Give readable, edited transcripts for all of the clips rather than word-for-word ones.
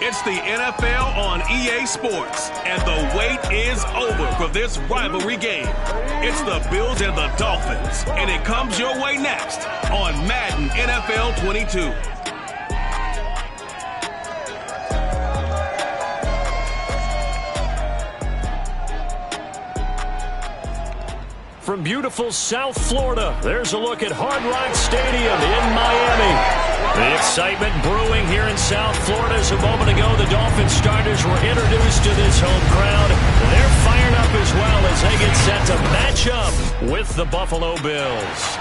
It's the NFL on EA Sports, and the wait is over for this rivalry game. It's the Bills and the Dolphins, and it comes your way next on Madden NFL 22. From beautiful South Florida, there's a look at Hard Rock Stadium in Miami. The excitement brewing here in South Florida as a moment ago. The Dolphins starters were introduced to this home crowd. They're fired up as well as they get set to match up with the Buffalo Bills.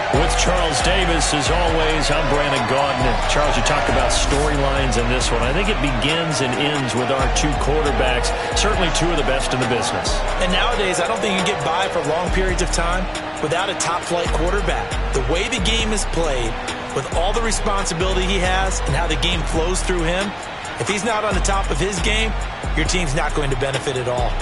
With Charles Davis, as always, I'm Brandon Gaudin. Charles, you talked about storylines in this one. I think it begins and ends with our two quarterbacks, certainly two of the best in the business. And nowadays, I don't think you can get by for long periods of time without a top-flight quarterback. The way the game is played, with all the responsibility he has and how the game flows through him, if he's not on the top of his game, your team's not going to benefit at all.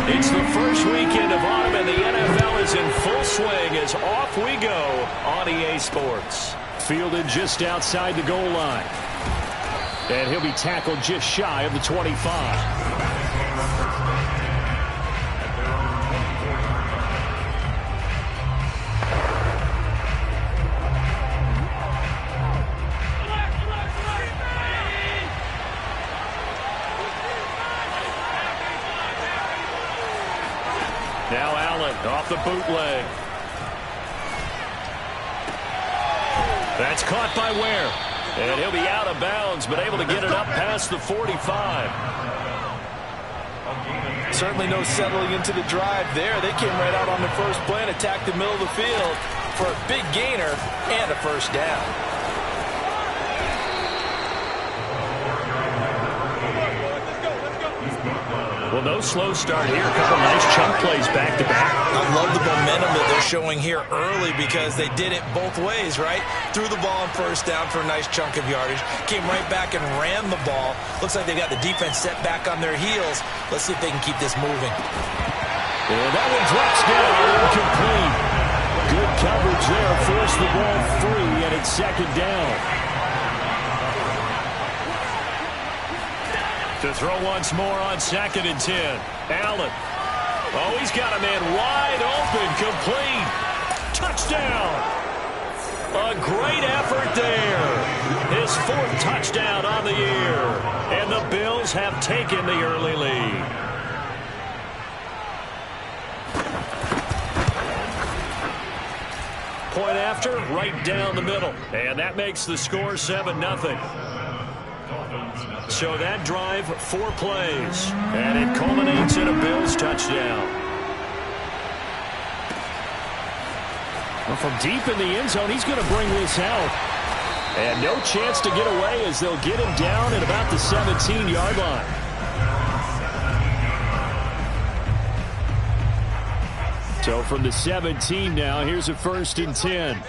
It's the first weekend of autumn, and the NFL is in full swing as off we go on EA Sports. Fielded just outside the goal line. And he'll be tackled just shy of the 25. Now Allen off the bootleg. That's caught by Ware. And he'll be out of bounds, but able to get it up past the 45. Certainly no settling into the drive there. They came right out on the first play and attacked the middle of the field for a big gainer and a first down. Well, no slow start here. A couple nice chunk plays back-to-back. I love the momentum that they're showing here early because they did it both ways, right? Threw the ball on first down for a nice chunk of yardage. Came right back and ran the ball. Looks like they got the defense set back on their heels. Let's see if they can keep this moving. And that one drops down, incomplete. Good coverage there. Forced the ball free, and it's second down. To throw once more on 2nd and 10. Allen. Oh, he's got a man wide open. Complete. Touchdown. A great effort there. His 4th touchdown on the year. And the Bills have taken the early lead. Point after, right down the middle. And that makes the score 7-0. So that drive, 4 plays, and it culminates in a Bills touchdown. Well, from deep in the end zone, he's going to bring this out. And no chance to get away as they'll get him down at about the 17-yard line. So from the 17 now, here's a 1st and 10.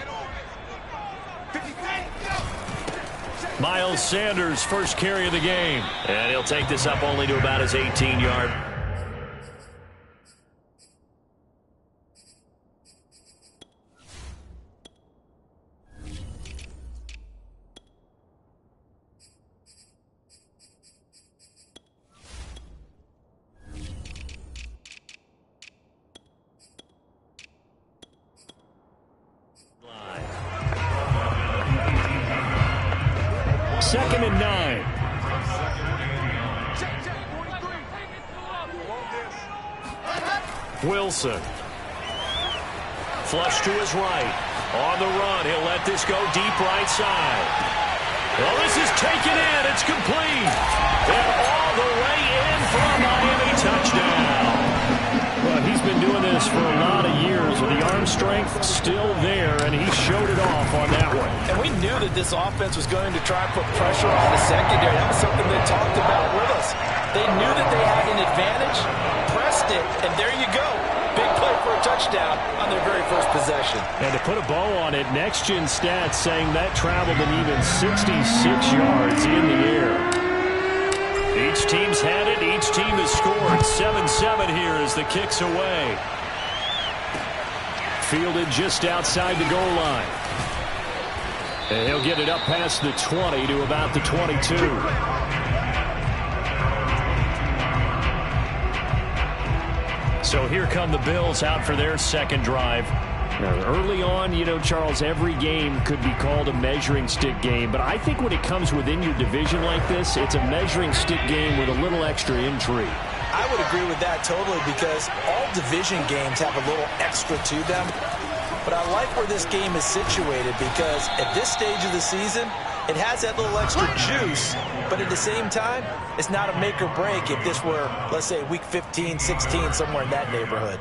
Miles Sanders, first carry of the game. And he'll take this up only to about his 18-yard. Second and 9. Wilson. Flush to his right. On the run. He'll let this go deep right side. Well, this is taken in. It's complete. And all the way in for a Miami touchdown. Well, he's been doing this this for a lot of years with the arm strength still there, and he showed it off on that one. And we knew that this offense was going to try and put pressure on the secondary. That was something they talked about with us. They knew that they had an advantage, pressed it, and there you go. Big play for a touchdown on their very first possession. And to put a bow on it, Next Gen Stats saying that traveled an even 66 yards in the air. Each team's had it. Each team has scored. 7-7 here as the kick's away. Fielded just outside the goal line. And he'll get it up past the 20 to about the 22. So here come the Bills out for their second drive. Now, early on, you know, Charles, every game could be called a measuring stick game. But I think when it comes within your division like this, it's a measuring stick game with a little extra intrigue. I would agree with that totally because all division games have a little extra to them. But I like where this game is situated because at this stage of the season, it has that little extra juice, but at the same time, it's not a make or break if this were, let's say, week 15, 16, somewhere in that neighborhood.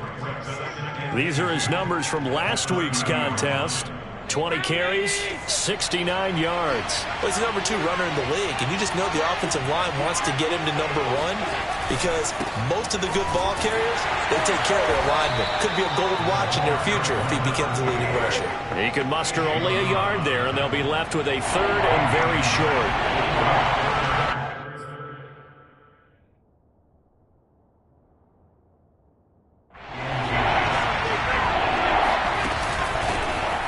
These are his numbers from last week's contest. 20 carries, 69 yards. Well, he's the number 2 runner in the league, and you just know the offensive line wants to get him to number 1 because most of the good ball carriers, they take care of their linemen. Could be a gold watch in their future if he becomes the leading rusher. He could muster only a yard there, and they'll be left with a third and very short.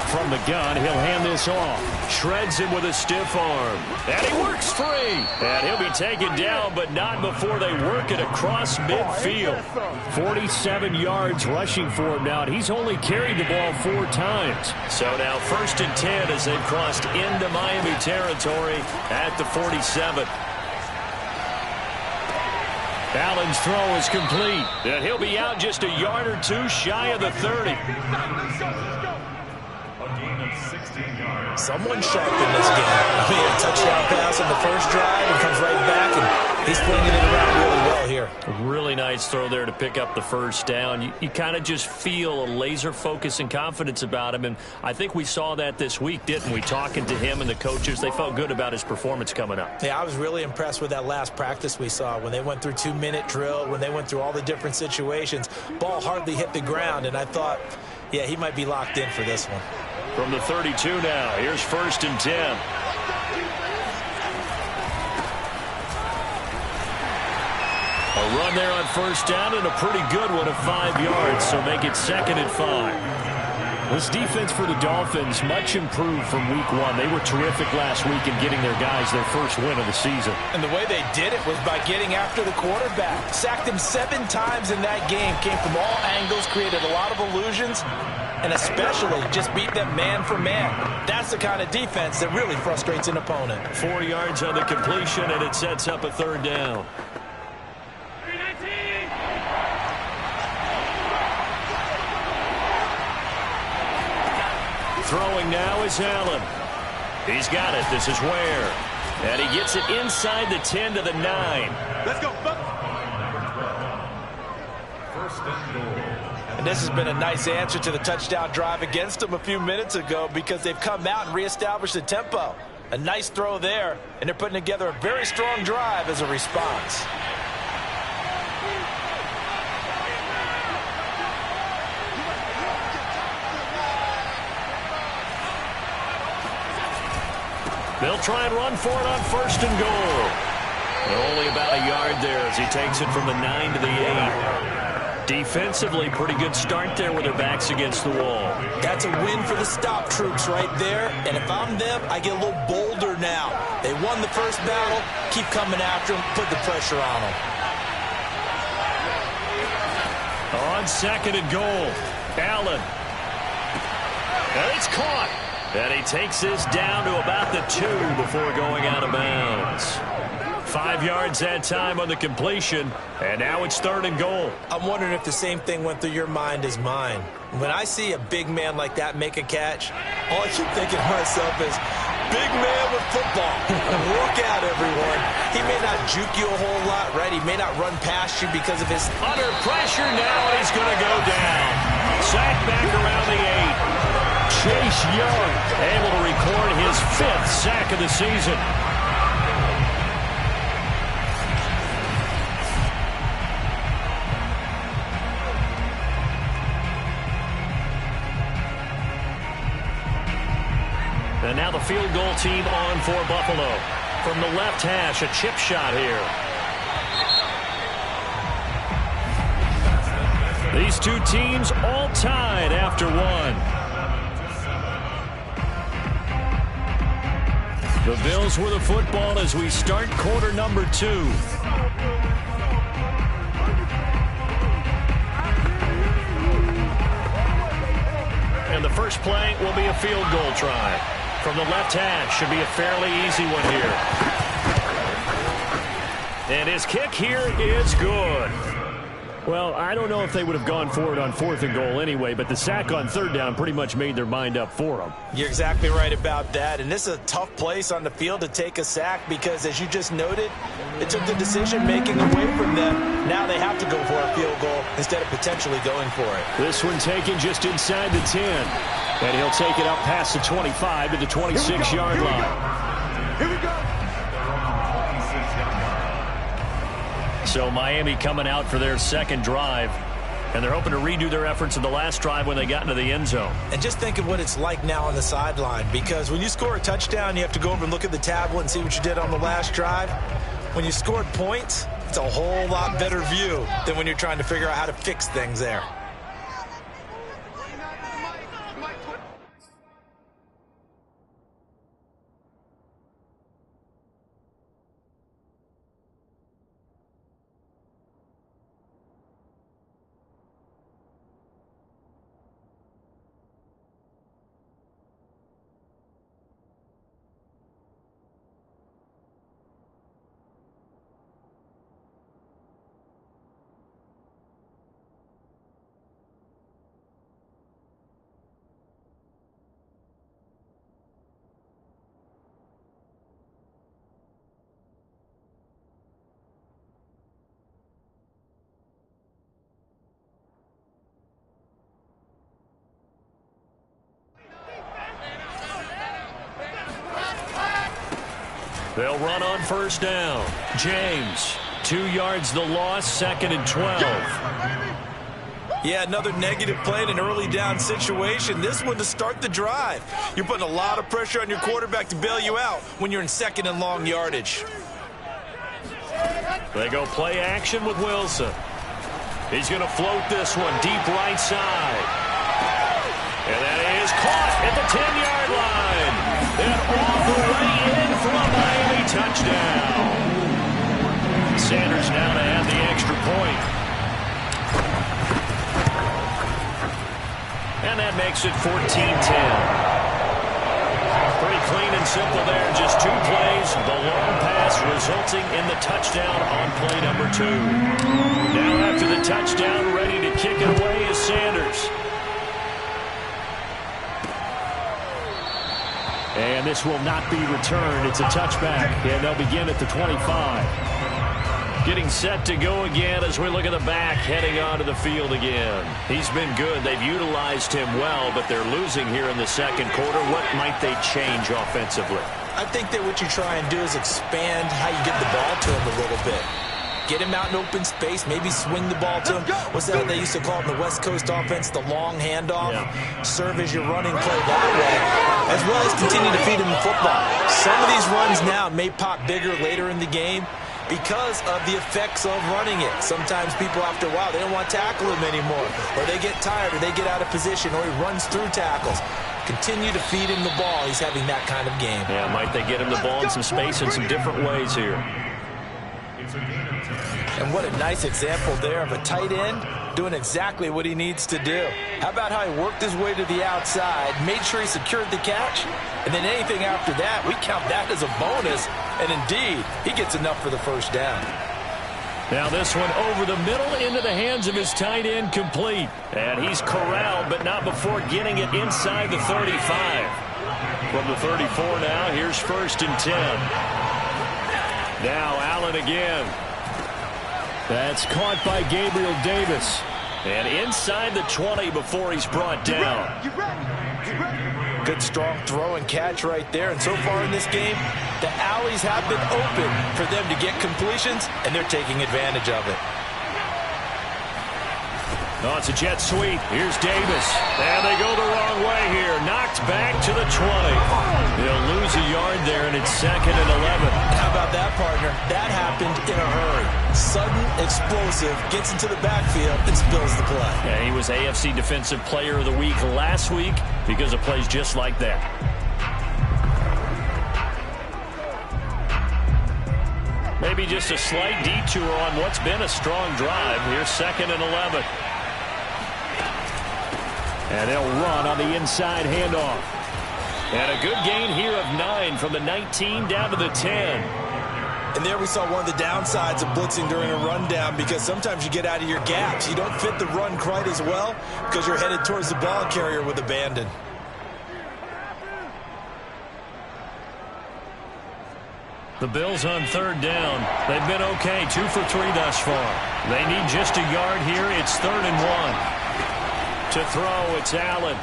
From the gun, he'll hand this off. Shreds him with a stiff arm. And he works free. And he'll be taken down, but not before they work it across midfield. 47 yards rushing for him now, and he's only carried the ball 4 times. So now 1st and 10 as they've crossed into Miami territory at the 47. Allen's throw is complete. And he'll be out just a yard or 2 shy of the 30. Someone sharp in this game. He had a touchdown pass on the first drive and comes right back, and he's flinging it around really well here. A really nice throw there to pick up the first down. You kind of just feel a laser focus and confidence about him, and I think we saw that this week, didn't we? Talking to him and the coaches, they felt good about his performance coming up. Yeah, I was really impressed with that last practice we saw when they went through 2-minute drill, when they went through all the different situations. Ball hardly hit the ground, and I thought, yeah, he might be locked in for this one. From the 32 now, here's 1st and 10. A run there on 1st down and a pretty good one of 5 yards, so make it 2nd and 5. This defense for the Dolphins, much improved from week 1. They were terrific last week in getting their guys their first win of the season. And the way they did it was by getting after the quarterback. Sacked him 7 times in that game. Came from all angles, created a lot of illusions, and especially just beat them man for man. That's the kind of defense that really frustrates an opponent. 4 yards on the completion, and it sets up a 3rd down. Throwing now is Allen. He's got it. This is Ware. And he gets it inside the 10 to the 9. Let's go. And this has been a nice answer to the touchdown drive against them a few minutes ago because they've come out and reestablished the tempo. A nice throw there, and they're putting together a very strong drive as a response. They'll try and run for it on 1st and goal. And only about a yard there as he takes it from the 9 to the 8. Defensively, pretty good start there with their backs against the wall. That's a win for the stop troops right there. And if I'm them, I get a little bolder now. They won the first battle. Keep coming after them. Put the pressure on them. On 2nd and goal, Allen. And it's caught. And he takes this down to about the 2 before going out of bounds. 5 yards that time on the completion, and now it's 3rd and goal. I'm wondering if the same thing went through your mind as mine. When I see a big man like that make a catch, all I keep thinking to myself is, big man with football. Look out, everyone. He may not juke you a whole lot, right? He may not run past you because of his... Under pressure now, and he's going to go down. sack back around the 8. Chase Young able to record his 5th sack of the season. And now the field goal team on for Buffalo. From the left hash, a chip shot here. These two teams all tied after one. The Bills with the football as we start quarter number 2. And the first play will be a field goal try. From the left hash, should be a fairly easy one here. And his kick here is good. Well, I don't know if they would have gone for it on 4th and goal anyway, but the sack on 3rd down pretty much made their mind up for them. You're exactly right about that, and this is a tough place on the field to take a sack because, as you just noted, it took the decision-making away from them. Now they have to go for a field goal instead of potentially going for it. This one taken just inside the 10, and he'll take it up past the 25 to the 26-yard line. Here we go. So Miami coming out for their second drive, and they're hoping to redo their efforts in the last drive when they got into the end zone. And just think of what it's like now on the sideline, because when you score a touchdown, you have to go over and look at the tablet and see what you did on the last drive. When you scored points, it's a whole lot better view than when you're trying to figure out how to fix things there. They'll run on 1st down. James, 2 yards the loss, 2nd and 12. Yeah, another negative play in an early down situation. This one to start the drive. You're putting a lot of pressure on your quarterback to bail you out when you're in 2nd and long yardage. They go play action with Wilson. He's going to float this one deep right side. And that is caught at the 10-yard line. And all the way in for a Miami touchdown. Sanders now to add the extra point. And that makes it 14-10. Pretty clean and simple there. Just 2 plays. The long pass resulting in the touchdown on play number 2. Now after the touchdown, ready to kick it away is Sanders. And this will not be returned. It's a touchback, and they'll begin at the 25. Getting set to go again as we look at the back, heading onto the field again. He's been good. They've utilized him well, but they're losing here in the second quarter. What might they change offensively? I think that what you try and do is expand how you get the ball to him a little bit. Get him out in open space, maybe swing the ball to him. What's that they used to call it in the West Coast offense, the long handoff? Yeah. Serve as your running play that way, as well as continue to feed him the football. Some of these runs now may pop bigger later in the game because of the effects of running it. Sometimes people, after a while, they don't want to tackle him anymore, or they get tired, or they get out of position, or he runs through tackles. Continue to feed him the ball. He's having that kind of game. Yeah, might they get him the ball in some space in some different ways here. And what a nice example there of a tight end doing exactly what he needs to do. How about how he worked his way to the outside, made sure he secured the catch, and then anything after that, we count that as a bonus. And indeed, he gets enough for the first down. Now this one over the middle into the hands of his tight end, complete. And he's corralled, but not before getting it inside the 35. From the 34 now, here's 1st and 10. Now Allen again. That's caught by Gabriel Davis. And inside the 20 before he's brought down. Good strong throw and catch right there. And so far in this game, the alleys have been open for them to get completions, and they're taking advantage of it. Oh, it's a jet sweep. Here's Davis. And they go the wrong way here. Knocked back to the 20. They'll lose a yard there, and it's 2nd and 11. How about that, partner? That happened in a hurry. Sudden, explosive, gets into the backfield, and spills the play. Yeah, he was AFC Defensive Player of the Week last week because of plays just like that. Maybe just a slight detour on what's been a strong drive. Here's 2nd and 11. And they'll run on the inside handoff. And a good gain here of 9 from the 19 down to the 10. And there we saw one of the downsides of blitzing during a rundown, because sometimes you get out of your gaps. You don't fit the run quite as well because you're headed towards the ball carrier with abandon. The Bills on 3rd down. They've been okay, 2 for 3 thus far. They need just a yard here. It's 3rd and 1. To throw, it's Allen.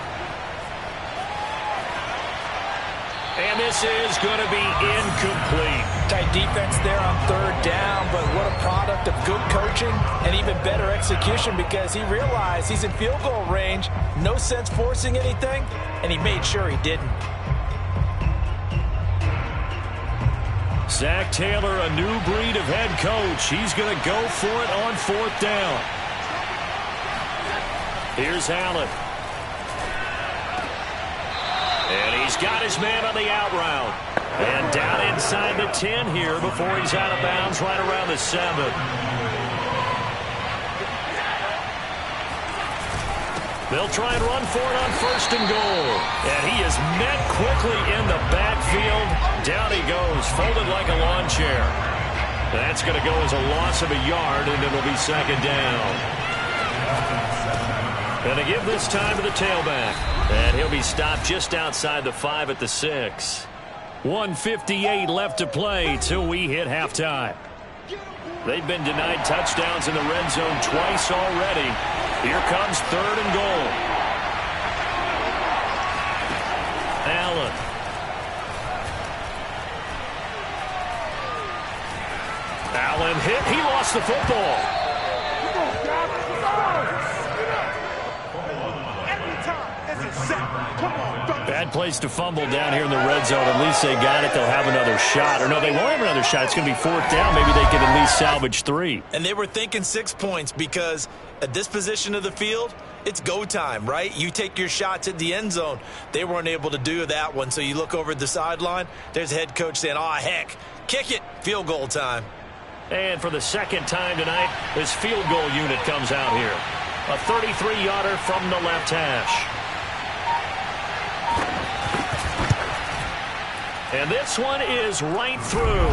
And this is going to be incomplete. Tight defense there on 3rd down, but what a product of good coaching and even better execution, because he realized he's in field goal range. No sense forcing anything, and he made sure he didn't. Zach Taylor, a new breed of head coach. He's going to go for it on 4th down. Here's Allen. And he's got his man on the out route. And down inside the 10 here before he's out of bounds right around the 7. They'll try and run for it on 1st and goal. And he is met quickly in the backfield. Down he goes, folded like a lawn chair. That's going to go as a loss of a yard, and it'll be 2nd down. And they give this time to the tailback. And he'll be stopped just outside the 5 at the 6. 1:58 left to play till we hit halftime. They've been denied touchdowns in the red zone twice already. Here comes 3rd and goal. Allen. Allen hit. He lost the football. Bad place to fumble down here in the red zone. At least they got it. They'll have another shot. Or no, they won't have another shot. It's going to be 4th down. Maybe they can at least salvage 3. And they were thinking 6 points, because at this position of the field, it's go time, right? You take your shots at the end zone. They weren't able to do that one. So you look over at the sideline. There's the head coach saying, "Oh, heck, kick it. Field goal time." And for the 2nd time tonight, this field goal unit comes out here. A 33-yarder from the left hash. And this one is right through.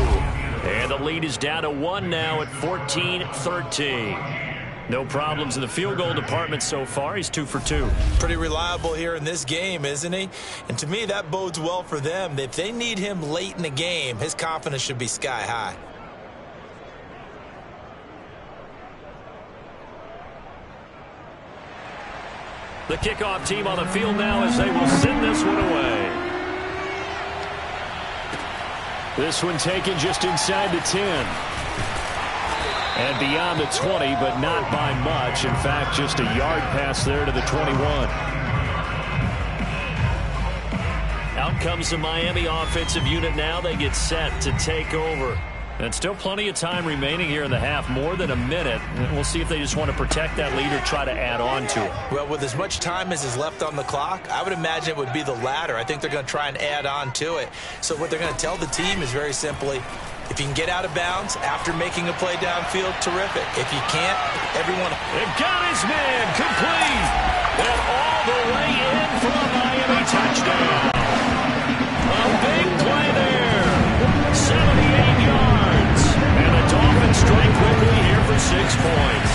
And the lead is down to 1 now at 14-13. No problems in the field goal department so far. He's 2 for 2. Pretty reliable here in this game, isn't he? And to me, that bodes well for them. If they need him late in the game, his confidence should be sky high. The kickoff team on the field now as they will send this one away. This one taken just inside the 10. And beyond the 20, but not by much. In fact, just a yard pass there to the 21. Out comes the Miami offensive unit now. They get set to take over. And still plenty of time remaining here in the half, more than a minute. And we'll see if they just want to protect that lead or try to add on to it. Well, with as much time as is left on the clock, I would imagine it would be the latter. I think they're going to try and add on to it. So what they're going to tell the team is very simply, if you can get out of bounds after making a play downfield, terrific. If you can't, everyone... They've got his man complete. And all the way in for a Miami touchdown. A big play there. 78 yards. And the Dolphins strike quickly here for 6 points.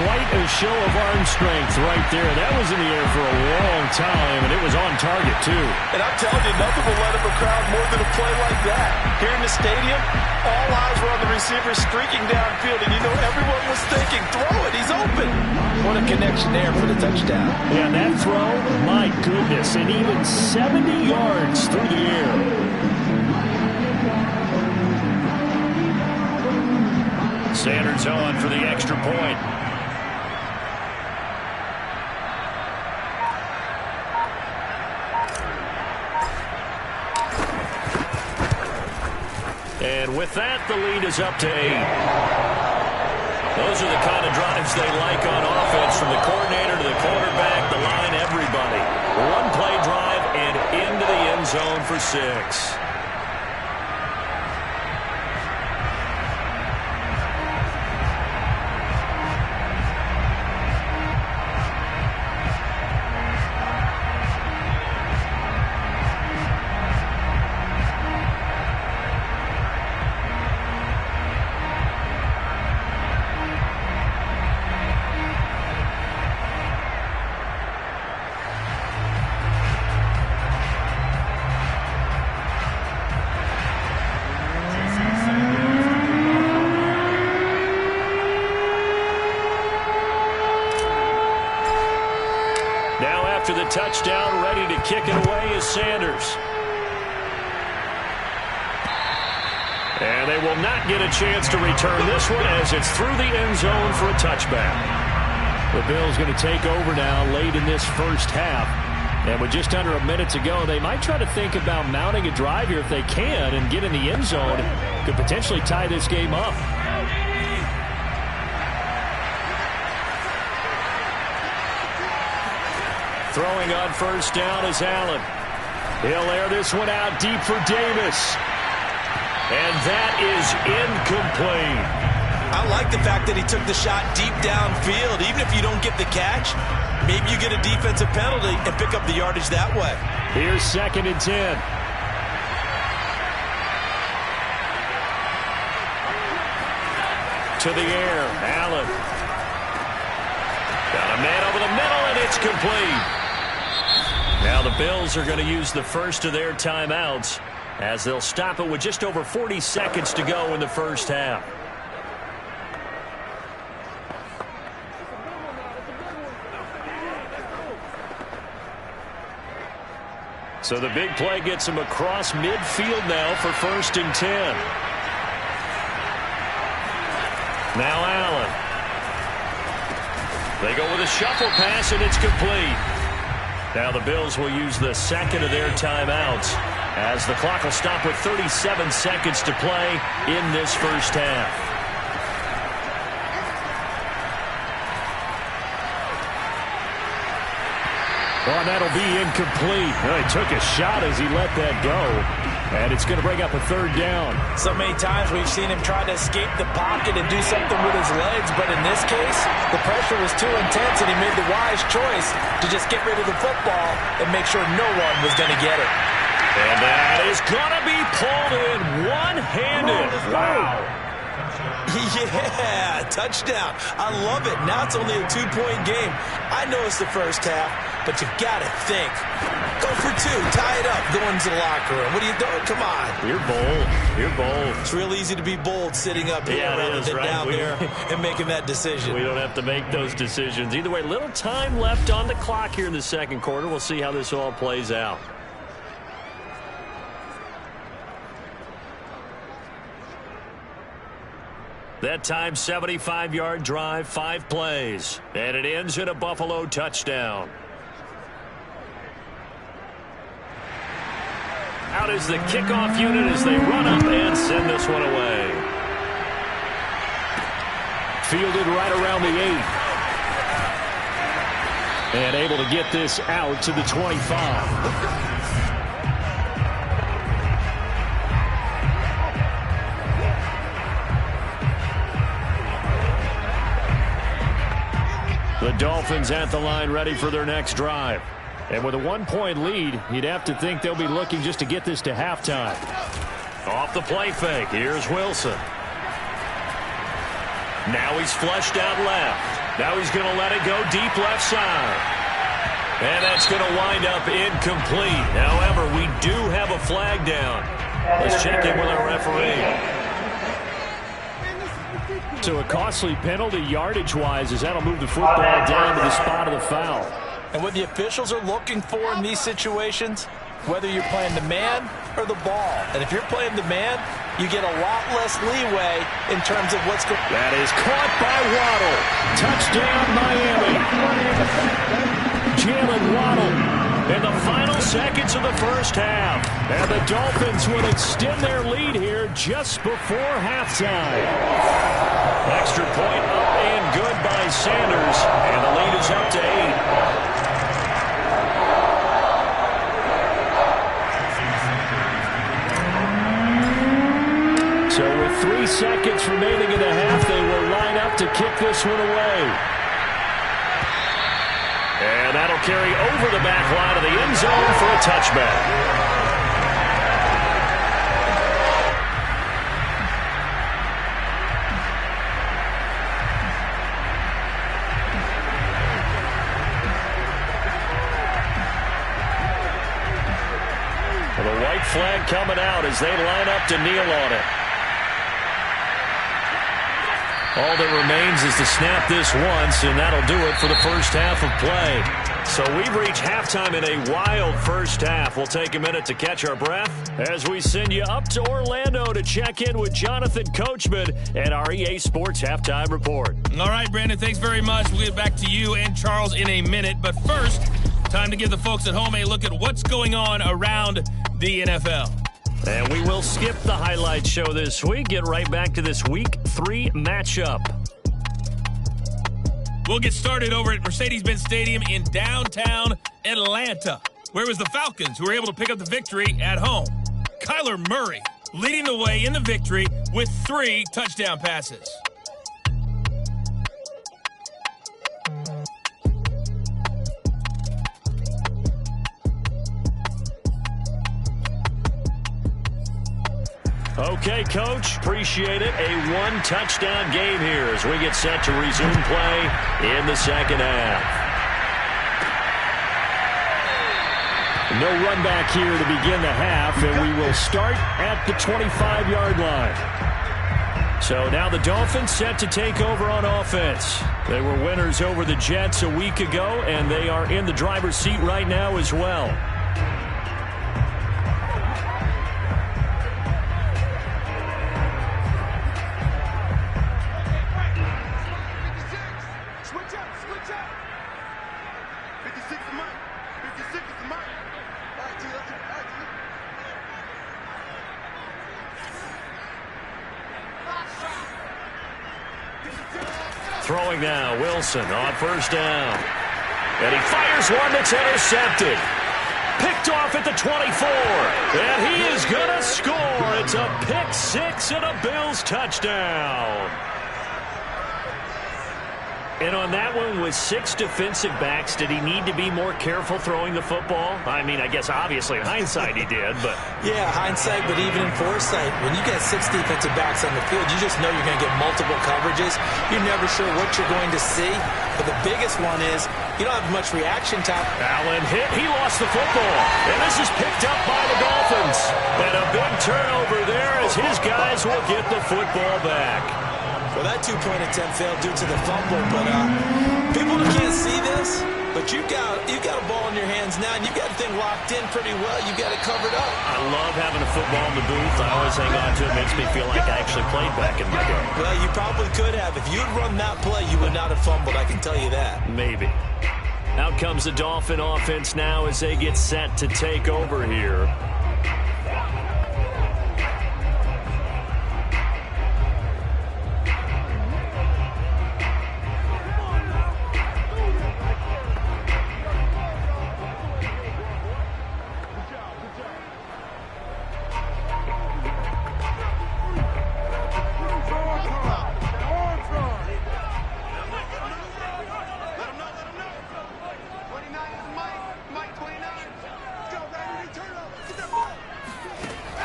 quite a show of arm strength right there. That was in the air for a long time, and it was on target, too. And I'm telling you, nothing will let up a crowd more than a play like that. Here in the stadium, all eyes were on the receiver streaking downfield, and you know everyone was thinking, throw it, he's open. What a connection there for the touchdown. Yeah, that throw, my goodness, and even 70 yards through the air. Sanders on for the extra point. And with that, the lead is up to 8. Those are the kind of drives they like on offense, from the coordinator to the quarterback, the line, everybody. One play drive and into the end zone for 6. After the touchdown, ready to kick it away is Sanders. And they will not get a chance to return this one as it's through the end zone for a touchback. The Bills going to take over now late in this first half. And with just under a minute to go, they might try to think about mounting a drive here if they can and get in the end zone. Could potentially tie this game up. Throwing on first down is Allen. He'll air this one out deep for Davis. And that is incomplete. I like the fact that he took the shot deep downfield. Even if you don't get the catch, maybe you get a defensive penalty and pick up the yardage that way. Here's 2nd and 10. To the air, Allen. Got a man over the middle, and it's complete. Now the Bills are going to use the first of their timeouts as they'll stop it with just over 40 seconds to go in the first half. So the big play gets him across midfield now for 1st and 10. Now Allen. They go with a shuffle pass, and it's complete. Now the Bills will use the second of their timeouts as the clock will stop with 37 seconds to play in this first half. Oh, that'll be incomplete. Well, he took a shot as he let that go. And it's going to bring up a 3rd down. So many times we've seen him try to escape the pocket and do something with his legs, but in this case, the pressure was too intense and he made the wise choice to just get rid of the football and make sure no one was going to get it. And that is going to be pulled in one-handed. Wow. Yeah, touchdown. I love it. Now it's only a 2-point game. I know it's the first half, but you got to think. Go for 2. Tie it up. Go into the locker room. What are you doing? Come on. You're bold. You're bold. It's real easy to be bold sitting up here rather than down there and making that decision. We don't have to make those decisions. Either way, little time left on the clock here in the second quarter. We'll see how this all plays out. That time, 75-yard drive, 5 plays. And it ends in a Buffalo touchdown. Out is the kickoff unit as they run up and send this one away. Fielded right around the 8. And able to get this out to the 25. The Dolphins at the line ready for their next drive. And with a 1-point lead, you'd have to think they'll be looking just to get this to halftime. Off the play fake, here's Wilson. Now he's flushed out left. Now he's going to let it go deep left side. And that's going to wind up incomplete. However, we do have a flag down. Let's check in with our referee. So a costly penalty yardage-wise, as that'll move the football down to the spot of the foul. And what the officials are looking for in these situations, whether you're playing the man or the ball. And if you're playing the man, you get a lot less leeway in terms of what's going on. That is caught by Waddle. Touchdown, Miami. Jalen Waddle in the final seconds of the first half. And the Dolphins will extend their lead here just before halftime. Extra point up and good by Sanders. And the lead is up to 8. So with 3 seconds remaining in the half, they will line up to kick this one away. And that'll carry over the back line of the end zone for a touchback. Well, the white flag coming out as they line up to kneel on it. All that remains is to snap this once, and that'll do it for the first half of play. So we've reached halftime in a wild first half. We'll take a minute to catch our breath as we send you up to Orlando to check in with Jonathan Coachman and our EA Sports Halftime Report. All right, Brandon, thanks very much. We'll get back to you and Charles in a minute. But first, time to give the folks at home a look at what's going on around the NFL. And we will skip the highlight show this week. Get right back to this Week 3 matchup. We'll get started over at Mercedes-Benz Stadium in downtown Atlanta, where it was the Falcons who were able to pick up the victory at home. Kyler Murray leading the way in the victory with 3 touchdown passes. Okay, Coach, appreciate it. A 1-touchdown game here as we get set to resume play in the second half. No run back here to begin the half, and we will start at the 25-yard line. So now the Dolphins set to take over on offense. They were winners over the Jets a week ago, and they are in the driver's seat right now as well. Throwing now, Wilson on first down. And he fires one that's intercepted. Picked off at the 24. And he is going to score. It's a pick six and a Bills touchdown. And on that one, with 6 defensive backs, did he need to be more careful throwing the football? I mean, I guess obviously in hindsight he did, but... Yeah, hindsight, but even in foresight, when you get 6 defensive backs on the field, you just know you're going to get multiple coverages. You're never sure what you're going to see. But the biggest one is you don't have much reaction time. Allen hit. He lost the football. And this is picked up by the Dolphins. And a big turnover there as his guys will get the football back. Well, that two-point attempt failed due to the fumble, but people can't see this, but you got a ball in your hands now, and you got the thing locked in pretty well. You got it covered up. I love having a football in the booth. I always hang on to it. It makes me feel like I actually played back in my day. Well, you probably could have. If you'd run that play, you would not have fumbled, I can tell you that. Maybe. Out comes the Dolphin offense now as they get set to take over here.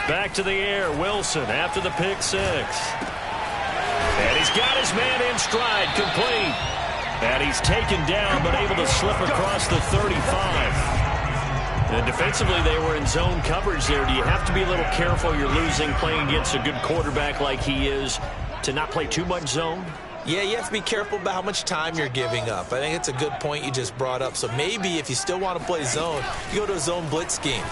Back to the air, Wilson after the pick six. And he's got his man in stride, complete. And he's taken down, but able to slip across the 35. And defensively, they were in zone coverage there. Do you have to be a little careful? You're losing, playing against a good quarterback like he is, to not play too much zone? Yeah, you have to be careful about how much time you're giving up. I think it's a good point you just brought up. So maybe if you still want to play zone, you go to a zone blitz scheme.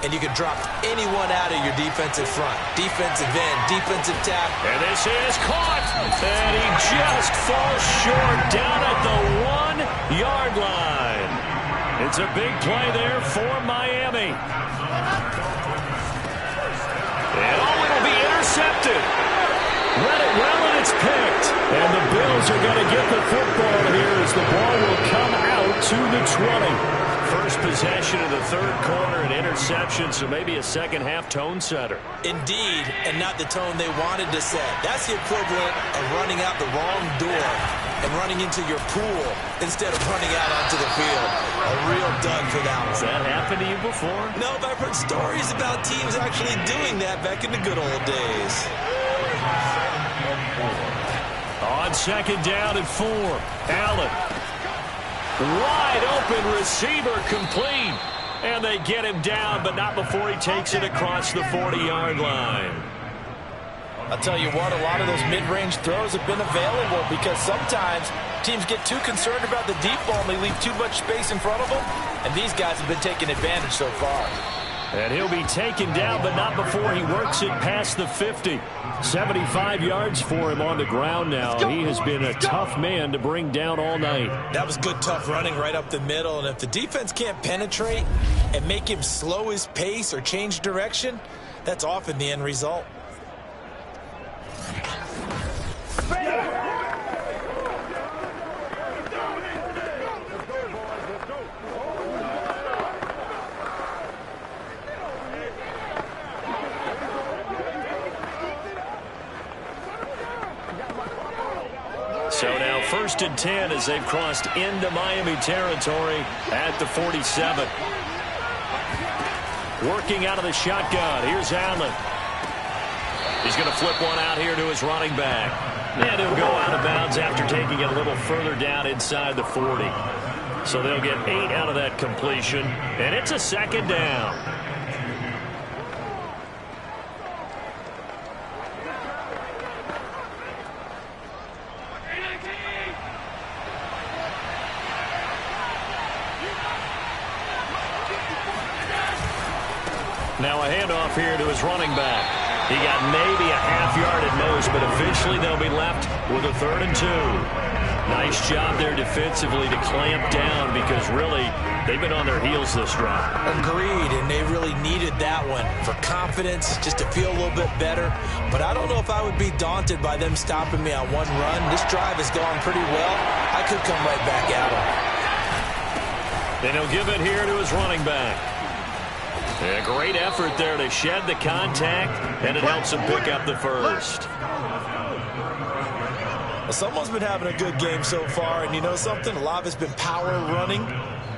And you can drop anyone out of your defensive front. Defensive end, defensive tackle. And this is caught. And he just falls short down at the 1-yard line. It's a big play there for Miami. And it'll be intercepted. Read it well, and it's picked. And the Bills are going to get the football here as the ball will come out to the 20. First possession of the third quarter, an interception, so maybe a second-half tone setter. Indeed, and not the tone they wanted to set. That's the equivalent of running out the wrong door and running into your pool instead of running out onto the field. A real dud for that one. Has that happened to you before? No, but I've heard stories about teams actually doing that back in the good old days. On second down and 4, Allen. Wide open receiver complete. And they get him down, but not before he takes it across the 40-yard line. I'll tell you what, a lot of those mid-range throws have been available because sometimes teams get too concerned about the deep ball and they leave too much space in front of them. And these guys have been taking advantage so far. And he'll be taken down, but not before he works it past the 50. 75 yards for him on the ground now. He has been a tough man to bring down all night. That was good, tough running right up the middle. And if the defense can't penetrate and make him slow his pace or change direction, that's often the end result. So now 1st and 10 as they've crossed into Miami territory at the 47. Working out of the shotgun. Here's Allen. He's going to flip one out here to his running back. And he'll go out of bounds after taking it a little further down inside the 40. So they'll get 8 out of that completion. And it's a second down. Now a handoff here to his running back. He got maybe a half yard at most, but eventually they'll be left with a 3rd and 2. Nice job there defensively to clamp down because really they've been on their heels this drive. Agreed, and they really needed that one for confidence, just to feel a little bit better. But I don't know if I would be daunted by them stopping me on one run. This drive has gone pretty well. I could come right back at them. Then he'll give it here to his running back. A great effort there to shed the contact, and it helps him pick up the first. Well, someone's been having a good game so far, and you know something? A lot of it's been power running.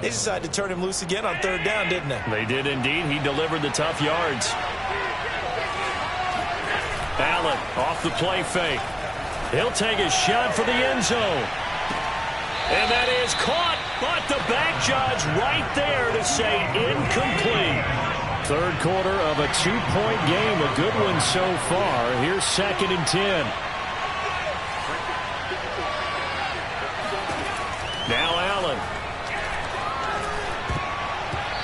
They decided to turn him loose again on 3rd down, didn't they? They did indeed. He delivered the tough yards. Allen off the play fake. He'll take a shot for the end zone. And that is caught, but the back judge right there to say incomplete. 3rd quarter of a 2-point game, a good one so far. Here's 2nd and 10. Now Allen.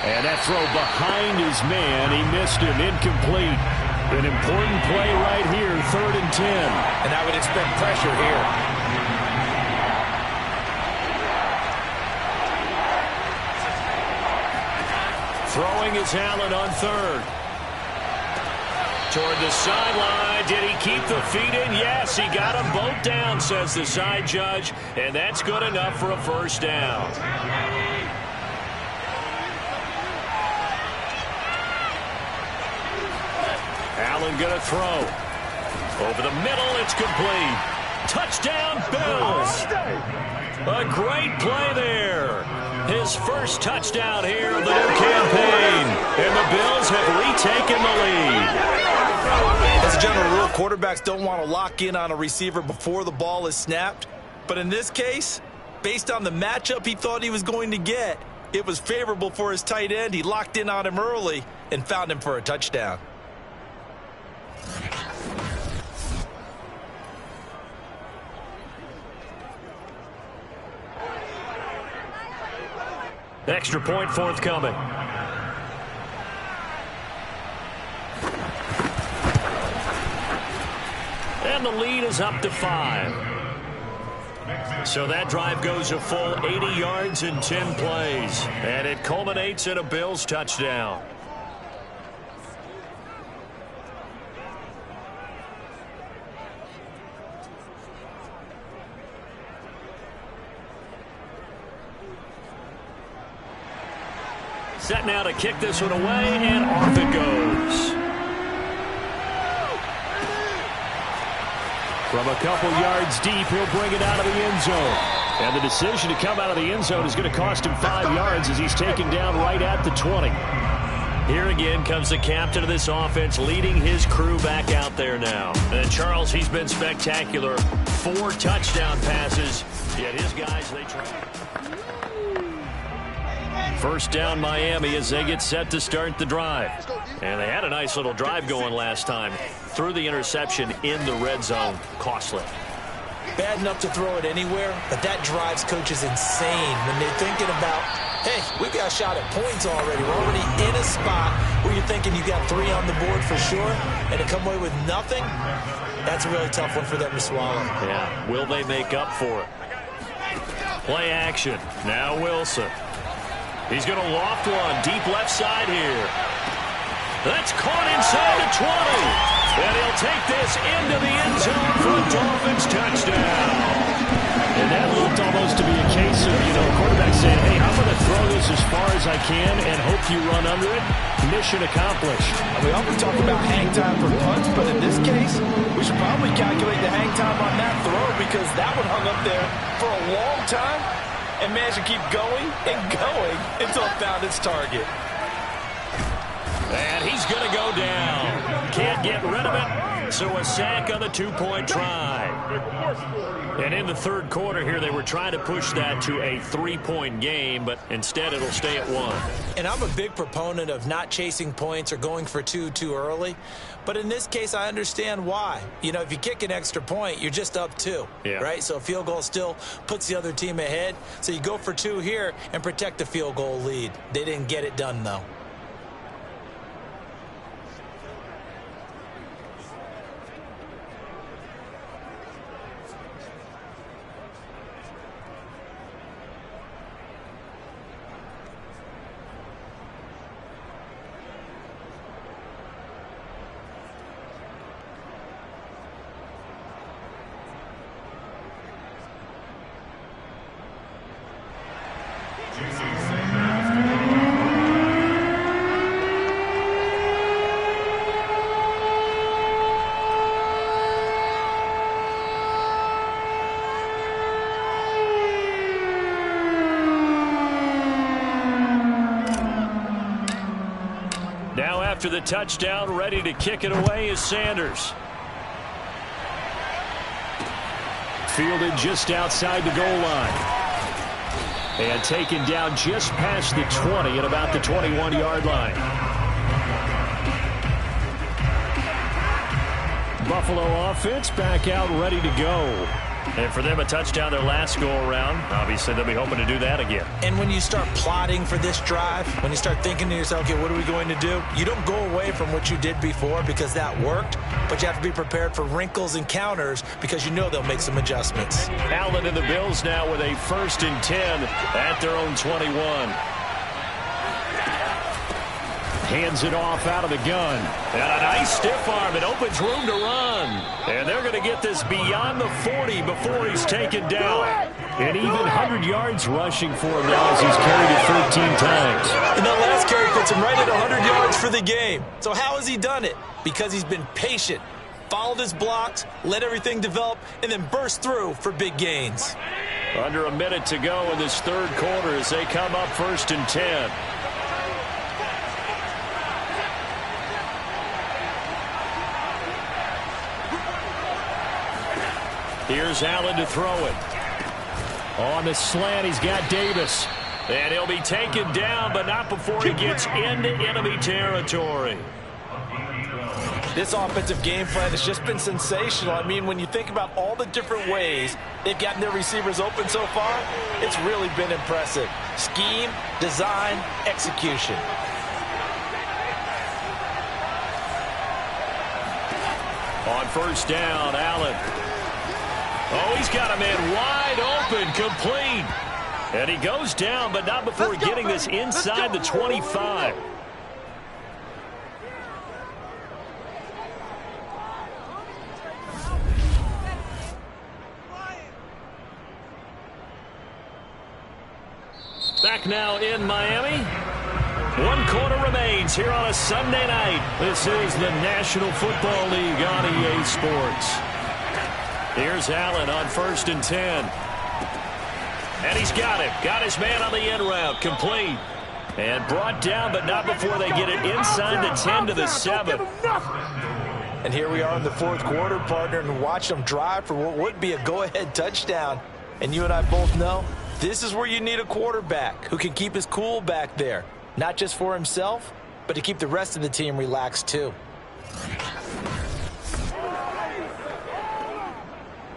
And that throw behind his man. He missed him, incomplete. An important play right here, 3rd and 10. And I would expect pressure here. Throwing is Allen on 3rd. Toward the sideline. Did he keep the feet in? Yes, he got them both down, says the side judge. And that's good enough for a 1st down. Allen going to throw. Over the middle, it's complete. Touchdown, Bills. A great play there. His first touchdown here of the new campaign. And the Bills have retaken the lead. As a general rule, quarterbacks don't want to lock in on a receiver before the ball is snapped. But in this case, Based on the matchup he thought he was going to get, it was favorable for his tight end. He locked in on him early and found him for a touchdown. Extra point forthcoming. And the lead is up to 5. So that drive goes a full 80 yards in 10 plays. And it culminates in a Bills touchdown. Set now to kick this one away, and off it goes. From a couple yards deep, he'll bring it out of the end zone. And the decision to come out of the end zone is going to cost him 5 yards as he's taken down right at the 20. Here again comes the captain of this offense, leading his crew back out there now. And Charles, he's been spectacular. 4 touchdown passes, yet his guys, they try. First down Miami as they get set to start the drive. And they had a nice little drive going last time. Threw the interception in the red zone. Costly. Bad enough to throw it anywhere, but that drives coaches insane when they're thinking about, hey, we've got a shot at points already. We're already in a spot where you're thinking you got 3 on the board for sure, and to come away with nothing, that's a really tough one for them to swallow. Yeah, will they make up for it? Play action. Now Wilson. He's going to loft one deep left side here. That's caught inside the 20. And he'll take this into the end zone for a Dolphins touchdown. And that looked almost to be a case of, quarterback saying, hey, I'm going to throw this as far as I can and hope you run under it. Mission accomplished. We often talk about hang time for punts, but in this case, we should probably calculate the hang time on that throw because that one hung up there for a long time and managed to keep going and going until it found its target. And he's going to go down. Can't get rid of it, so a sack on the 2-point try. And in the third quarter here, they were trying to push that to a 3-point game, but instead it'll stay at 1. And I'm a big proponent of not chasing points or going for 2 too early. But in this case, I understand why. If you kick an extra point, you're just up 2, right? So a field goal still puts the other team ahead. So you go for 2 here and protect the field goal lead. They didn't get it done, though. After the touchdown, ready to kick it away is Sanders. Fielded just outside the goal line. And taken down just past the 20 at about the 21-yard line. Buffalo offense back out ready to go. And for them, a touchdown their last go-around. Obviously, they'll be hoping to do that again. And when you start plotting for this drive, when you start thinking to yourself, okay, what are we going to do? You don't go away from what you did before because that worked, but you have to be prepared for wrinkles and counters because you know they'll make some adjustments. Allen and the Bills now with a 1st and 10 at their own 21. Hands it off out of the gun. And a nice stiff arm. It opens room to run. And they're going to get this beyond the 40 before he's taken down. And even 100 yards rushing for him now as he's carried it 13 times. And that last carry puts him right at 100 yards for the game. So how has he done it? Because he's been patient, followed his blocks, let everything develop, and then burst through for big gains. Under a minute to go in this third quarter as they come up 1st and 10. Here's Allen to throw it. On the slant, he's got Davis. And he'll be taken down, but not before he gets into enemy territory. This offensive game plan has just been sensational. I mean, when you think about all the different ways they've gotten their receivers open so far, it's really been impressive. Scheme, design, execution. On first down, Allen. Oh, he's got a man wide open, complete. And he goes down, but not before getting this inside the 25. Back now in Miami. 1 quarter remains here on a Sunday night. This is the National Football League on EA Sports. Here's Allen on 1st and 10. And he's got him. Got his man on the end route. Complete. And brought down, but not before they get it inside the 10 to the 7. And here we are in the 4th quarter, partner, and watch them drive for what would be a go-ahead touchdown. And you and I both know this is where you need a quarterback who can keep his cool back there. Not just for himself, but to keep the rest of the team relaxed too.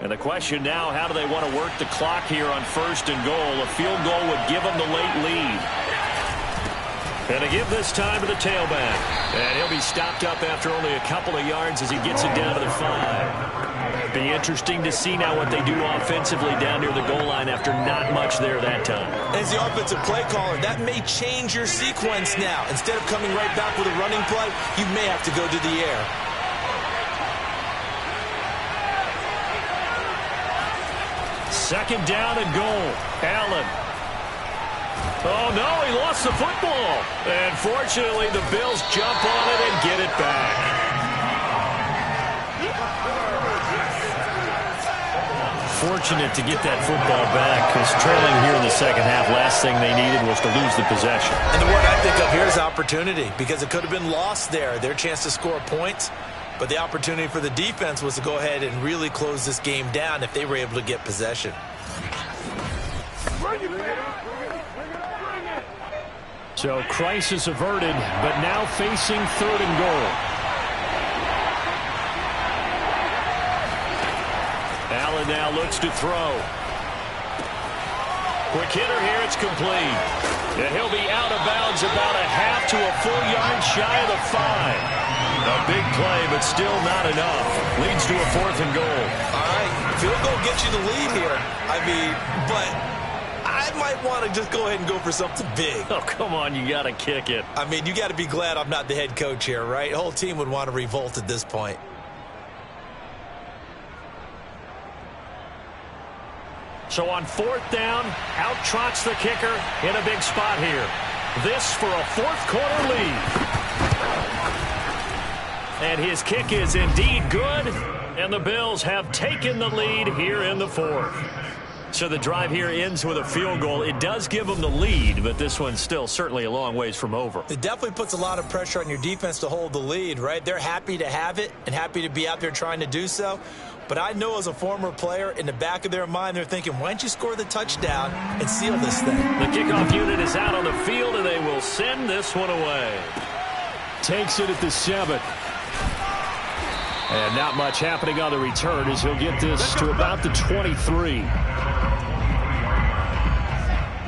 And the question now, how do they want to work the clock here on 1st and goal? A field goal would give them the late lead. And to give this time to the tailback. And he'll be stopped up after only a couple of yards as he gets it down to the 5. Be interesting to see now what they do offensively down near the goal line after not much there that time. As the offensive play caller, that may change your sequence now. Instead of coming right back with a running play, you may have to go to the air. Second down and goal. Allen. Oh, no, he lost the football. And fortunately, the Bills jump on it and get it back. Fortunate to get that football back, because trailing here in the second half, last thing they needed was to lose the possession. And the word I think of here is opportunity, because it could have been lost there. Their chance to score points. But the opportunity for the defense was to go ahead and really close this game down if they were able to get possession. So crisis averted, but now facing 3rd and goal. Allen now looks to throw. Quick hitter here, it's complete. And he'll be out of bounds about a half to a full yard shy of the 5. A big play, but still not enough. Leads to a 4th and goal. All right, field goal gets you the lead here. I mean, but I might want to just go ahead and go for something big. Oh, come on, you got to kick it. I mean, you got to be glad I'm not the head coach here, right? The whole team would want to revolt at this point. So on 4th down, out trots the kicker in a big spot here. This for a 4th quarter lead. And his kick is indeed good, and the Bills have taken the lead here in the 4th. So the drive here ends with a field goal. It does give them the lead, but this one's still certainly a long ways from over. It definitely puts a lot of pressure on your defense to hold the lead, right? They're happy to have it and happy to be out there trying to do so. But I know as a former player, in the back of their mind, they're thinking, why don't you score the touchdown and seal this thing? The kickoff unit is out on the field, and they will send this one away. Takes it at the 7. And not much happening on the return as he'll get this to about the 23.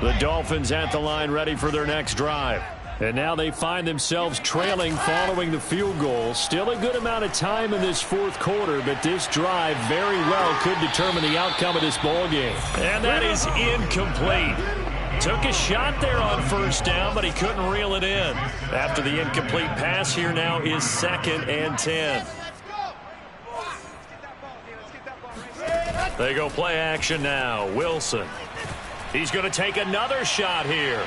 The Dolphins at the line ready for their next drive. And now they find themselves trailing following the field goal. Still a good amount of time in this 4th quarter, but this drive very well could determine the outcome of this ball game. And that is incomplete. Took a shot there on 1st down, but he couldn't reel it in. After the incomplete pass, here now is 2nd and 10. They go play action now. Wilson. He's going to take another shot here.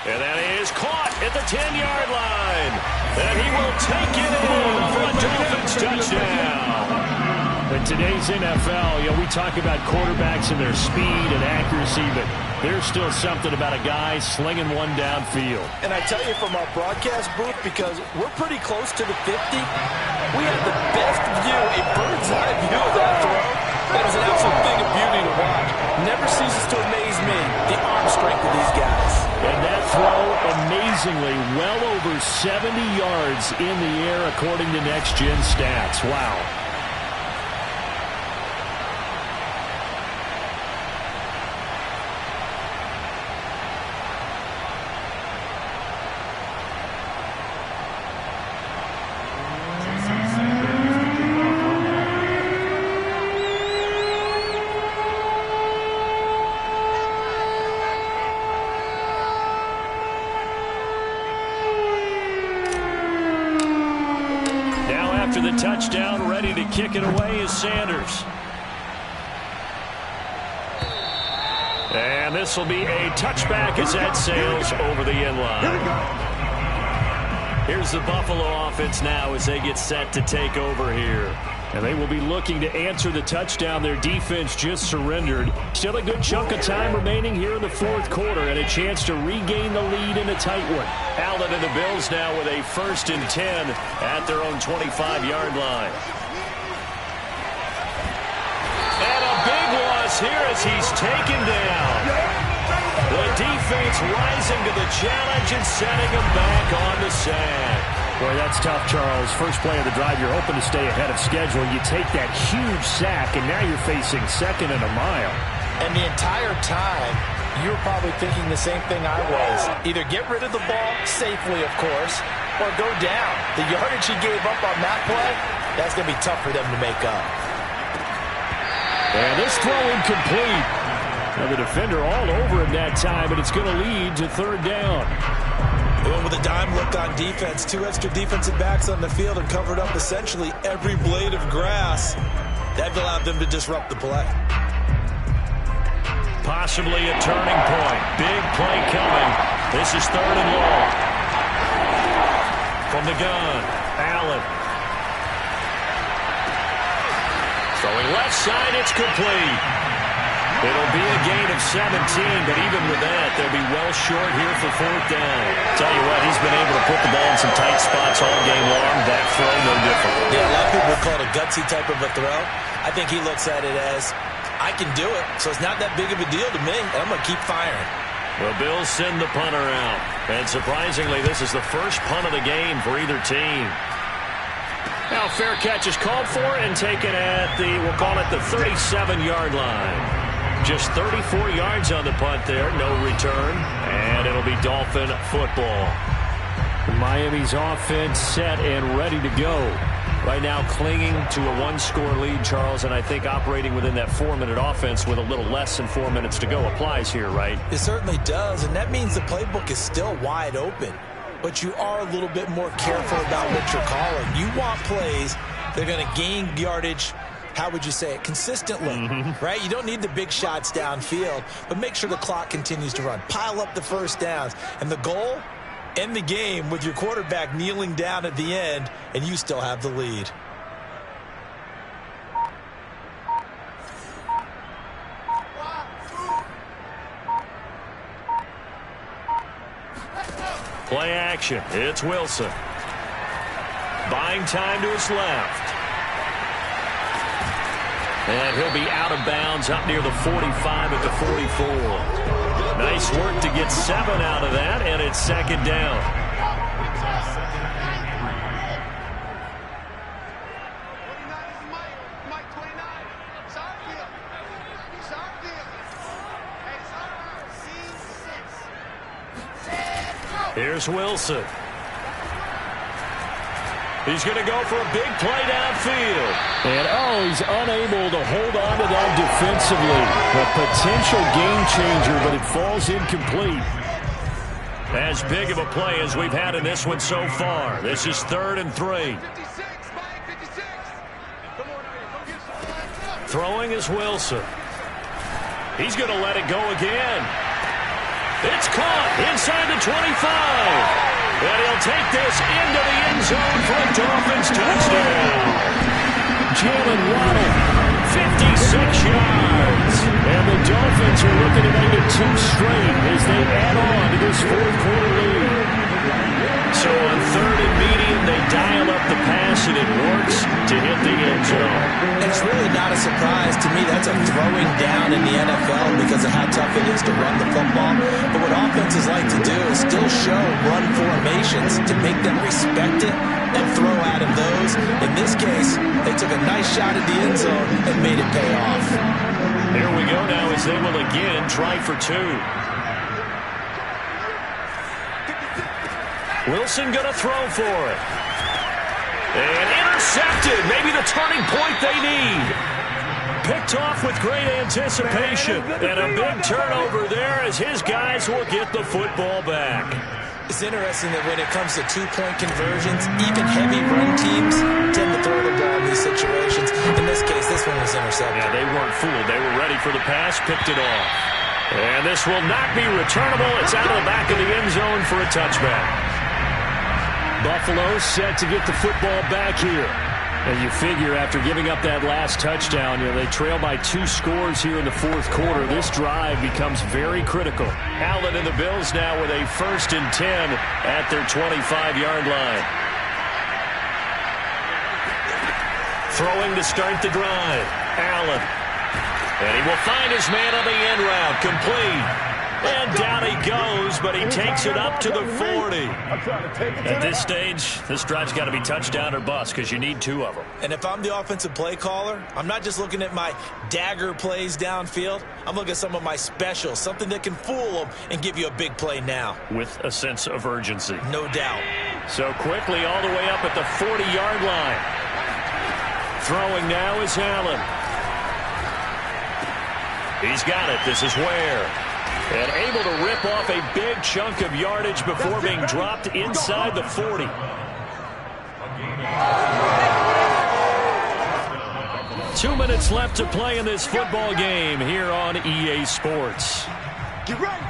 And that is caught at the 10-yard line. And he will take it in for a Dolphins touchdown. In today's NFL, we talk about quarterbacks and their speed and accuracy, but there's still something about a guy slinging one downfield. And I tell you from our broadcast booth, because we're pretty close to the 50, we have the best view, a bird's eye view of that throw. That is an absolute thing of beauty to watch. Never ceases to amaze me, the arm strength of these guys. And that throw, amazingly, well over 70 yards in the air according to Next Gen Stats. Wow. After the touchdown, ready to kick it away is Sanders. And this will be a touchback as that sails over the end line. Here's the Buffalo offense now as they get set to take over here. And they will be looking to answer the touchdown their defense just surrendered. Still a good chunk of time remaining here in the fourth quarter and a chance to regain the lead in a tight one. Allen and the Bills now with a 1st and 10 at their own 25-yard line. And a big loss here as he's taken down. The defense rising to the challenge and setting him back on the sack. Boy, that's tough, Charles. First play of the drive, you're hoping to stay ahead of schedule. You take that huge sack, and now you're facing 2nd and a mile. And the entire time, you were probably thinking the same thing I was. Either get rid of the ball safely, of course, or go down. The yardage he gave up on that play, that's going to be tough for them to make up. And this throw incomplete. Now the defender all over him that time, but it's going to lead to 3rd down. With a dime look on defense, 2 extra defensive backs on the field and covered up essentially every blade of grass. That allowed them to disrupt the play. Possibly a turning point. Big play coming. This is 3rd and long. From the gun, Allen. Throwing left side, it's complete. It'll be a gain of 17, but even with that, they'll be well short here for 4th down. Tell you what, he's been able to put the ball in some tight spots all game long. That throw, no different. Yeah, a lot of people would call it a gutsy type of a throw. I think he looks at it as, I can do it, so it's not that big of a deal to me, and I'm going to keep firing. The Bills send the punter out. And surprisingly, this is the first punt of the game for either team. Now, fair catch is called for and taken at the, we'll call it the 37-yard line. Just 34 yards on the punt there, no return, and it'll be Dolphin football. Miami's offense set and ready to go. Right now clinging to a 1-score lead, Charles, and I think operating within that 4-minute offense with a little less than 4 minutes to go applies here, right? It certainly does, and that means the playbook is still wide open, but you are a little bit more careful about what you're calling. You want plays that are going to gain yardage, how would you say it, consistently, right? You don't need the big shots downfield, but make sure the clock continues to run. Pile up the first downs. And the goal, end the game with your quarterback kneeling down at the end, and you still have the lead. Play action. It's Wilson. Buying time to his left. And he'll be out of bounds up near the 45 at the 44. Nice work to get 7 out of that, and it's 2nd down. Here's Wilson. He's going to go for a big play downfield. And, he's unable to hold on to that defensively. A potential game changer, but it falls incomplete. As big of a play as we've had in this one so far. This is 3rd and 3. Throwing is Wilson. He's going to let it go again. It's caught inside the 25. And he'll take this into the end zone for a Dolphins touchdown. Jalen Waddle, 56 yards. And the Dolphins are looking to make it 2 straight as they add on to this 4th quarter lead. So on 3rd and medium, they dial up the pass, and it works. to hit the end zone. And it's really not a surprise to me. That's a throwing down in the NFL because of how tough it is to run the football. But what offenses like to do is still show run formations to make them respect it and throw out of those. In this case, they took a nice shot at the end zone and made it pay off. Here we go now as they will again try for two. Wilson going to throw for it. And intercepted. Maybe the turning point they need. Picked off with great anticipation. And a big turnover there as his guys will get the football back. It's interesting that when it comes to two-point conversions, even heavy run teams tend to throw the ball in these situations. In this case, this one was intercepted. Yeah, they weren't fooled. They were ready for the pass, picked it off. And this will not be returnable. It's out of the back of the end zone for a touchback. Buffalo set to get the football back here. And you figure after giving up that last touchdown, they trail by 2 scores here in the fourth quarter. This drive becomes very critical. Allen and the Bills now with a 1st and 10 at their 25-yard line. Throwing to start the drive. Allen. And he will find his man on the end route. Complete. And down he goes, but he takes it up to the 40. At this stage, this drive's got to be touchdown or bust because you need 2 of them. And if I'm the offensive play caller, I'm not just looking at my dagger plays downfield. I'm looking at some of my specials, something that can fool them and give you a big play now. With a sense of urgency. No doubt. So quickly all the way up at the 40-yard line. Throwing now is Allen. He's got it. This is Ware. And able to rip off a big chunk of yardage before being dropped inside the 40. Two minutes left to play in this football game here on EA Sports. Get ready.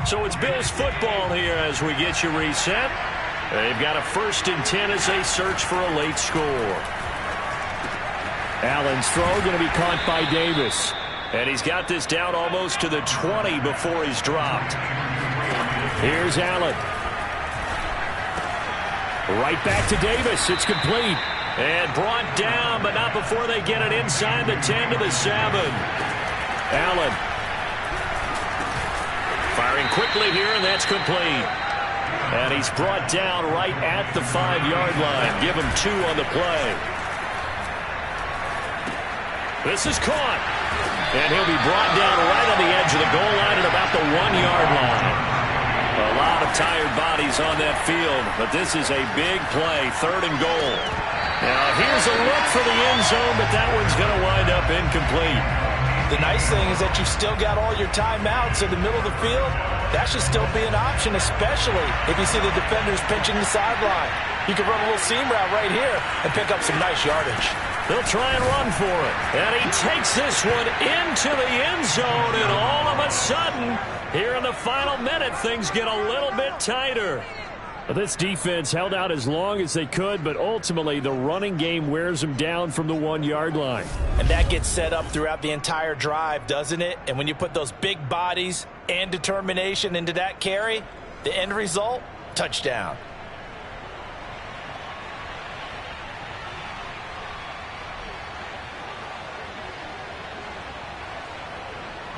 So it's Bills football here as we get you reset. They've got a 1st and 10 as they search for a late score. Allen's throw going to be caught by Davis. And he's got this down almost to the 20 before he's dropped. Here's Allen. Right back to Davis. It's complete. And brought down, but not before they get it inside the 10 to the 7. Allen. Firing quickly here, and that's complete. And he's brought down right at the 5-yard line. Give him 2 on the play. This is caught. And he'll be brought down right on the edge of the goal line at about the 1-yard line. A lot of tired bodies on that field, but this is a big play, 3rd and goal. Now here's a look for the end zone, but that one's going to wind up incomplete. The nice thing is that you've still got all your timeouts in the middle of the field. That should still be an option, especially if you see the defenders pinching the sideline. You can run a little seam route right here and pick up some nice yardage. They'll try and run for it. And he takes this one into the end zone, and all of a sudden, here in the final minute, things get a little bit tighter. This defense held out as long as they could, but ultimately the running game wears them down from the 1-yard line. And that gets set up throughout the entire drive, doesn't it? And when you put those big bodies and determination into that carry, the end result, touchdown.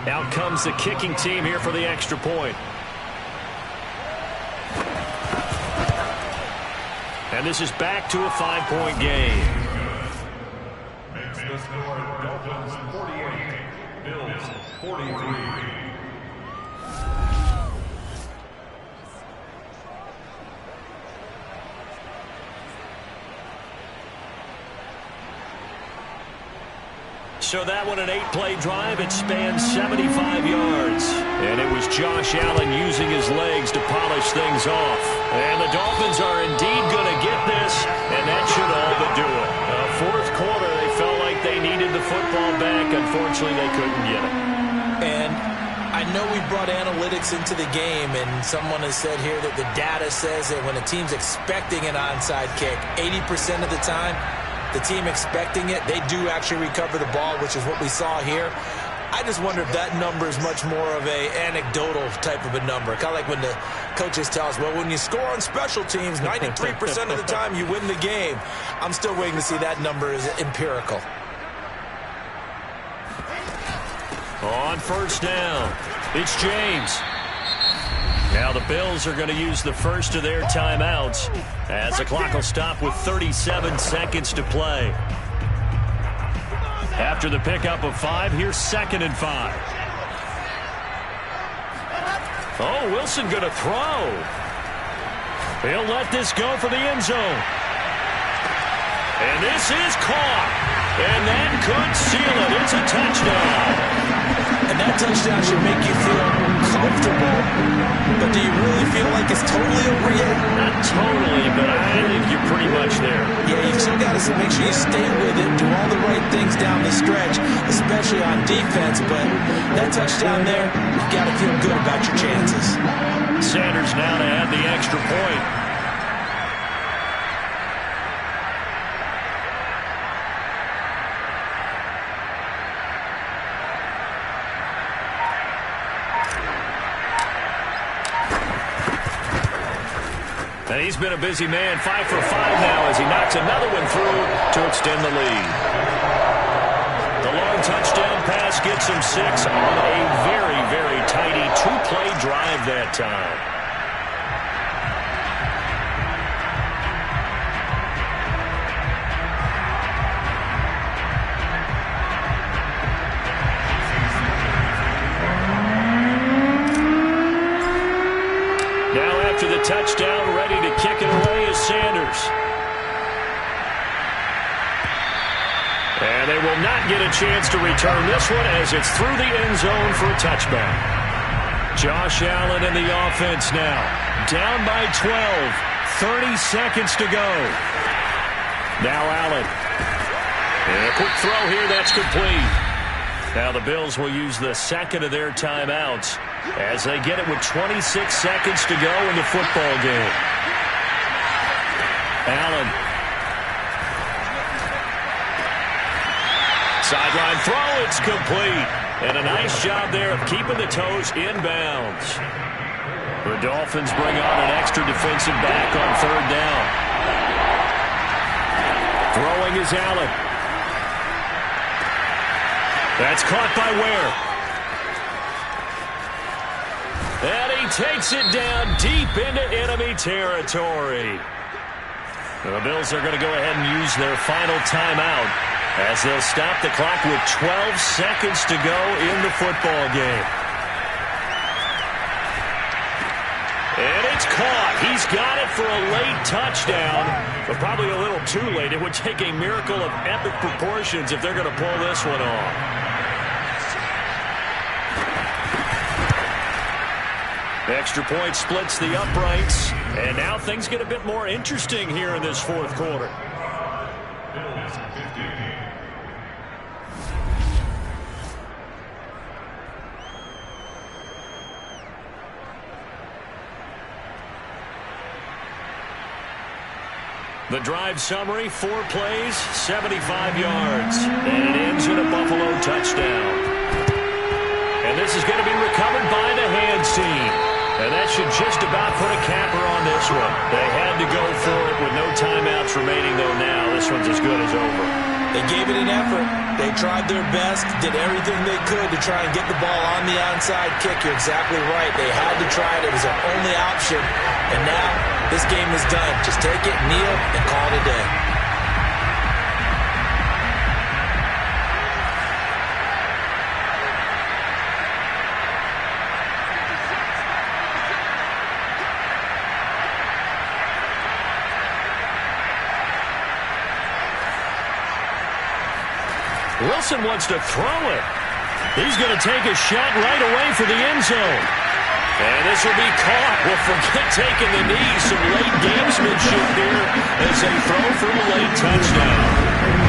Out comes the kicking team here for the extra point. And this is back to a 5-point game. Makes the score Dolphins 48, Bills 43. So that one, an 8-play drive. It spans 75 yards. And it was Josh Allen using his legs to polish things off. And the Dolphins are indeed going to get this, and that should all but do it. Fourth quarter, they felt like they needed the football back. Unfortunately, they couldn't get it. And I know we brought analytics into the game, and someone has said here that the data says that when a team's expecting an onside kick, 80% of the time, the team expecting it, they do actually recover the ball, which is what we saw here. I just wonder if that number is much more of a anecdotal type of a number. Kind of like when the coaches tell us, well, when you score on special teams, 93% of the time you win the game. I'm still waiting to see that number is empirical. On first down, it's James. Now the Bills are going to use the first of their timeouts as the clock will stop with 37 seconds to play. After the pickup of 5, here's 2nd and 5. Oh, Wilson going to throw. He'll let this go for the end zone. And this is caught. And that could seal it. It's a touchdown. And that touchdown should make you feel comfortable. But do you really feel like it's totally over yet? Not totally, but I think you're pretty much there. Yeah, you've still got to make sure you stay with it, do all the right things down the stretch, especially on defense. But that touchdown there, you've got to feel good about your chances. Sanders now to add the extra point. And he's been a busy man, 5 for 5 now as he knocks another one through to extend the lead. The long touchdown pass gets him 6 on a very, very tidy 2-play drive that time. The touchdown, ready to kick it away is Sanders. And they will not get a chance to return this one as it's through the end zone for a touchback. Josh Allen in the offense now. Down by 12. 30 seconds to go. Now Allen. And a quick throw here, that's complete. Now the Bills will use the second of their timeouts as they get it with 26 seconds to go in the football game. Allen. Sideline throw, it's complete. And a nice job there of keeping the toes in bounds. The Dolphins bring on an extra defensive back on 3rd down. Throwing is Allen. That's caught by Ware. And he takes it down deep into enemy territory. The Bills are going to go ahead and use their final timeout as they'll stop the clock with 12 seconds to go in the football game. And it's caught. He's got it for a late touchdown, but probably a little too late. It would take a miracle of epic proportions if they're going to pull this one off. Extra point splits the uprights, and now things get a bit more interesting here in this 4th quarter. The drive summary, 4 plays, 75 yards, and it ends in a Buffalo touchdown. And this is going to be recovered by the hands team. And that should just about put a capper on this one. They had to go for it with no timeouts remaining, though now this one's as good as over. They gave it an effort. They tried their best, did everything they could to try and get the ball on the onside kick. You're exactly right. They had to try it. It was their only option. And now this game is done. Just take it, kneel, and call it a day. Wilson wants to throw it. He's going to take a shot right away for the end zone. And this will be caught. Well, forget taking the knee. Some late gamesmanship here as they throw for a late touchdown.